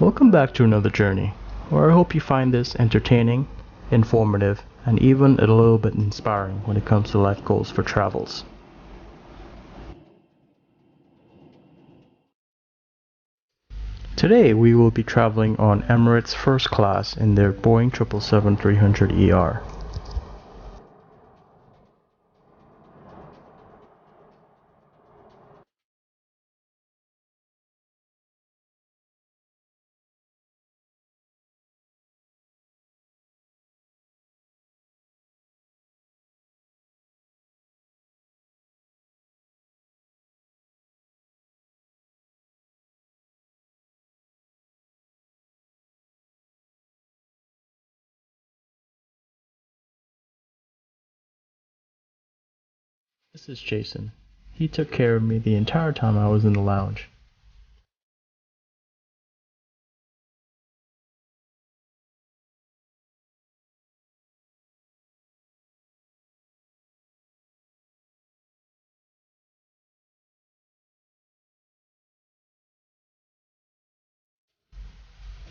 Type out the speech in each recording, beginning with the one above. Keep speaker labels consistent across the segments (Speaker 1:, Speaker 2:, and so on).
Speaker 1: Welcome back to another journey, where I hope you find this entertaining, informative, and even a little bit inspiring when it comes to life goals for travels. Today we will be traveling on Emirates first class in their Boeing 777-300ER. This is Jason. He took care of me the entire time I was in the lounge.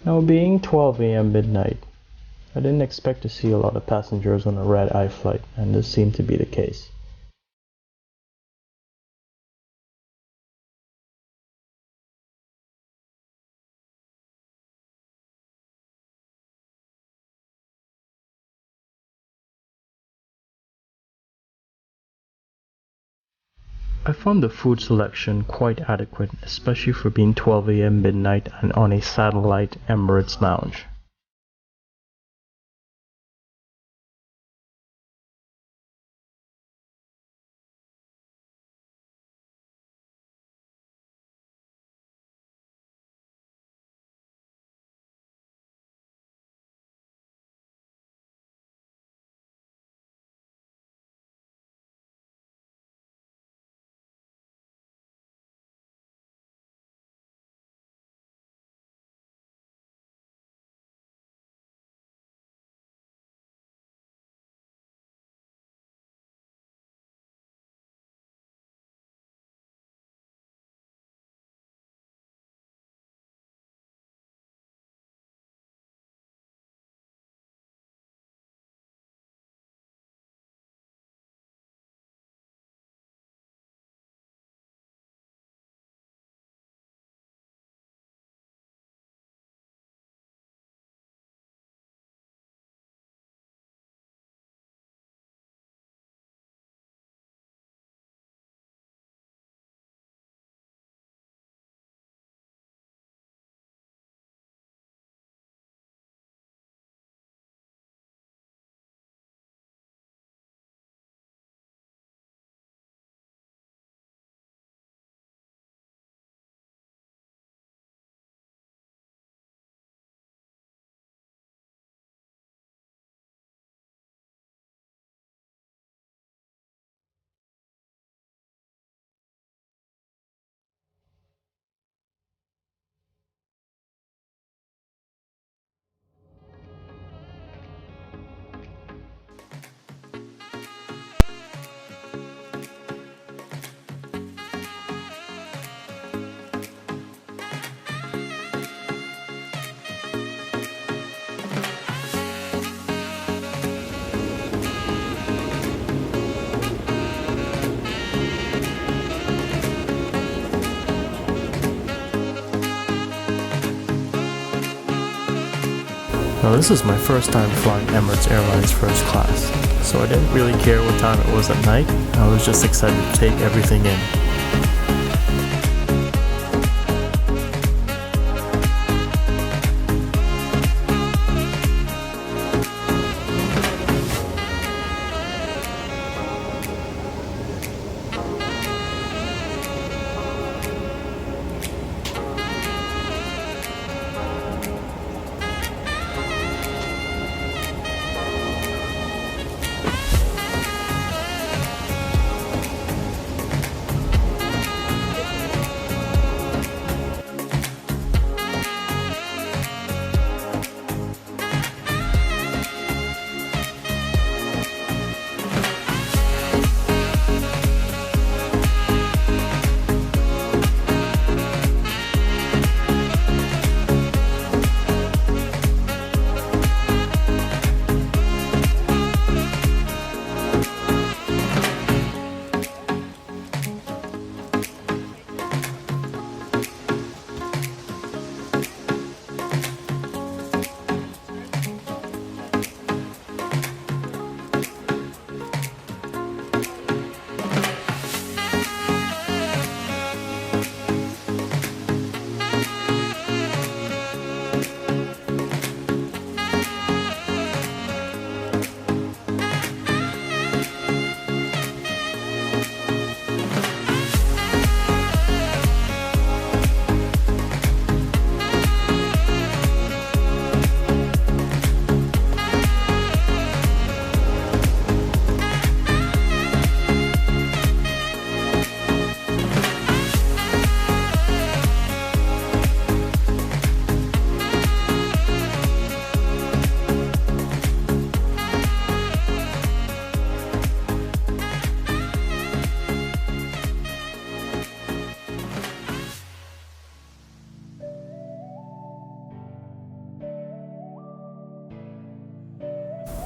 Speaker 1: Now being 12 a.m. midnight, I didn't expect to see a lot of passengers on a red-eye flight, and this seemed to be the case. I found the food selection quite adequate, especially for being 12 a.m. midnight and on a satellite Emirates lounge. Now this is my first time flying Emirates Airlines first class, so I didn't really care what time it was at night. I was just excited to take everything in.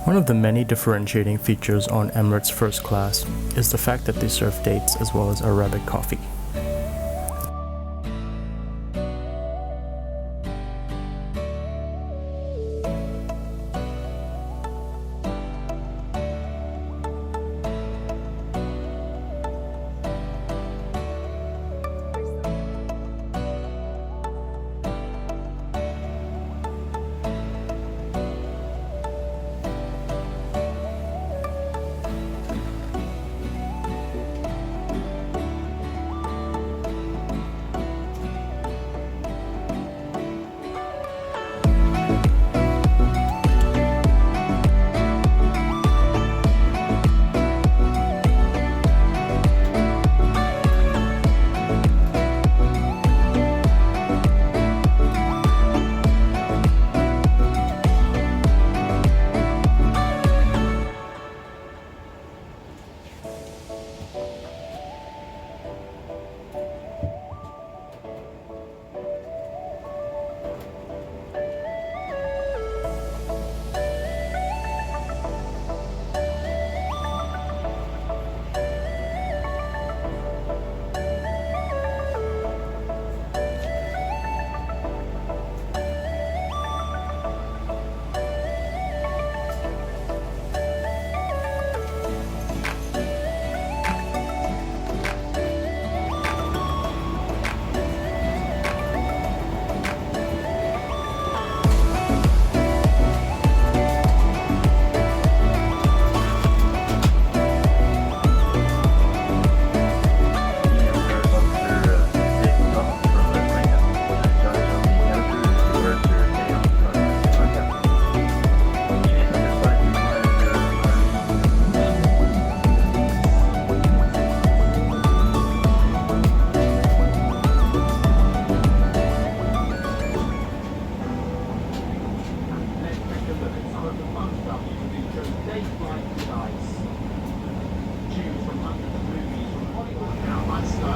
Speaker 1: One of the many differentiating features on Emirates First Class is the fact that they serve dates as well as Arabic coffee.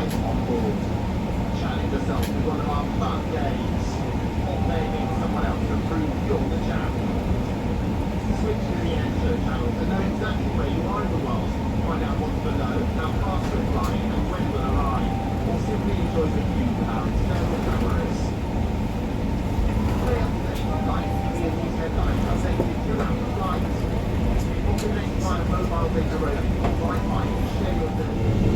Speaker 2: Onboard. Challenge yourself with one of our fun games. Or maybe someone else to prove you're the champ. Switch to the answer channel to know exactly where you are in the world. Find out what's below, how fast we're flying, and when we'll arrive. Or simply enjoy the view with our external cameras. Stay up to date on life. These headlines are taking you throughout the flight. Or connect via mobile data roaming or Wi-Fi to share your journey.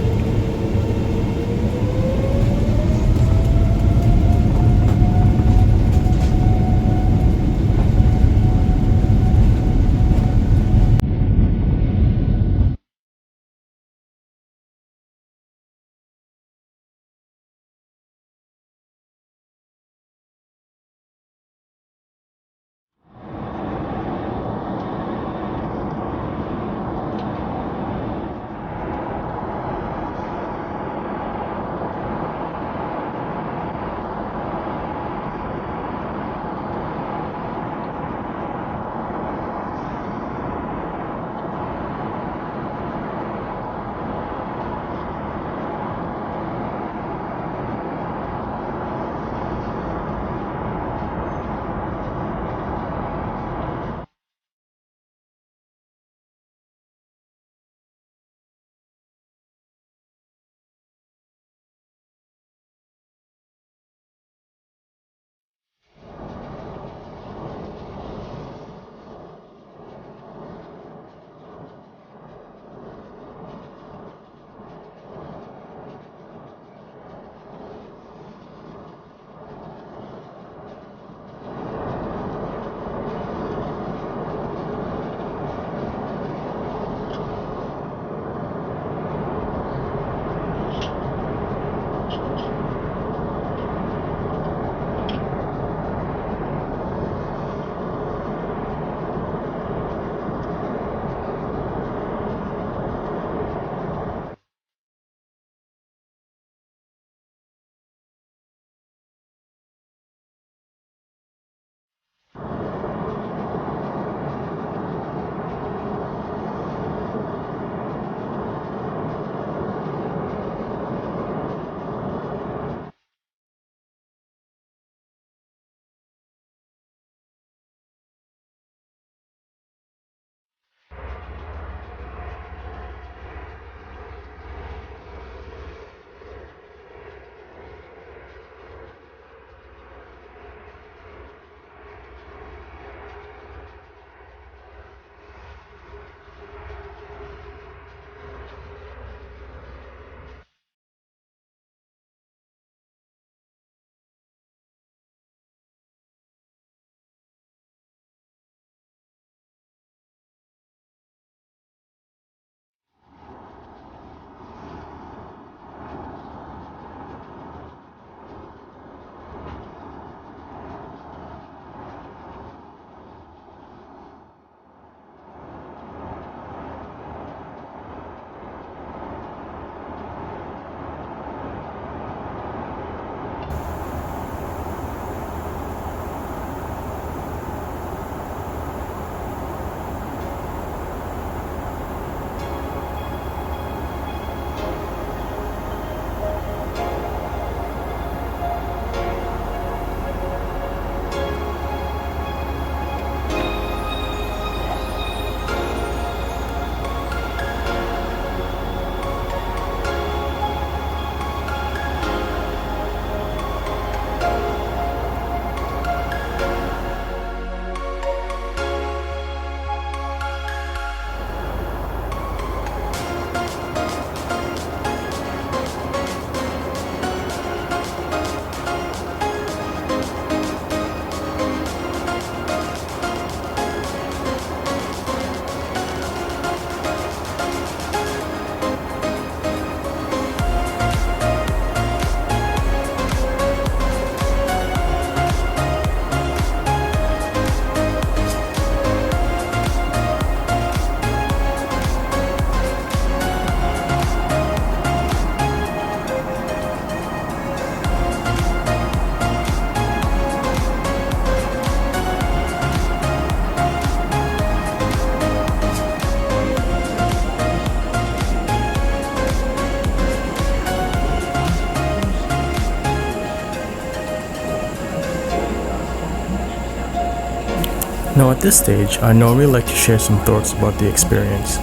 Speaker 1: Now at this stage, I normally like to share some thoughts about the experience.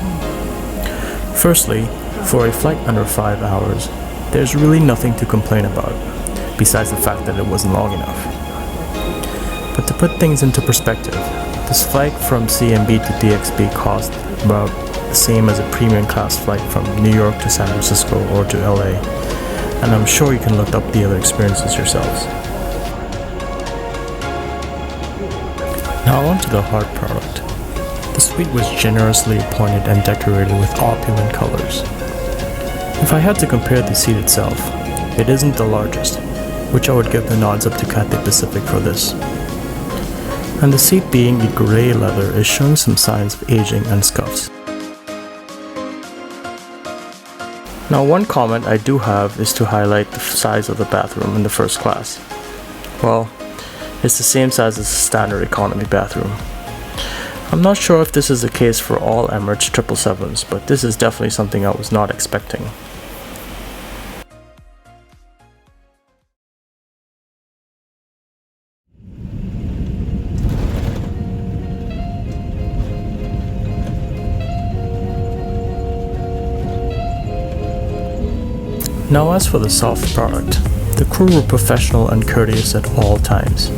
Speaker 1: Firstly, for a flight under 5 hours, there's really nothing to complain about, besides the fact that it wasn't long enough. But to put things into perspective, this flight from CMB to DXB cost about the same as a premium class flight from New York to San Francisco or to LA, and I'm sure you can look up the other experiences yourselves. Now on to the hard product. The suite was generously appointed and decorated with opulent colors. If I had to compare the seat itself, it isn't the largest, which I would give the nods up to Cathay Pacific for this. And the seat being the grey leather is showing some signs of aging and scuffs. Now one comment I do have is to highlight the size of the bathroom in the first class. Well, it's the same size as the standard economy bathroom. I'm not sure if this is the case for all Emirates 777s, but this is definitely something I was not expecting. Now as for the soft product, the crew were professional and courteous at all times.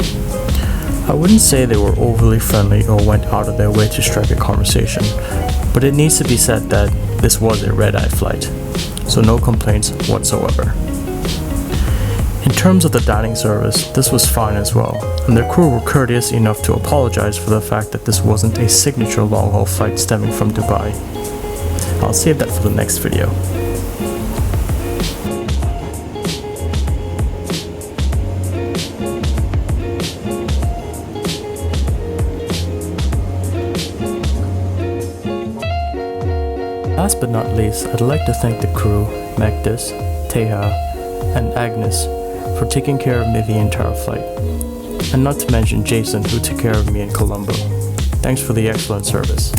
Speaker 1: I wouldn't say they were overly friendly or went out of their way to strike a conversation, but it needs to be said that this was a red-eye flight, so no complaints whatsoever. In terms of the dining service, this was fine as well, and the crew were courteous enough to apologize for the fact that this wasn't a signature long-haul flight stemming from Dubai. I'll save that for the next video. Last but not least, I'd like to thank the crew, Magdis, Teha, and Agnes for taking care of me the entire flight. And not to mention Jason, who took care of me in Colombo. Thanks for the excellent service.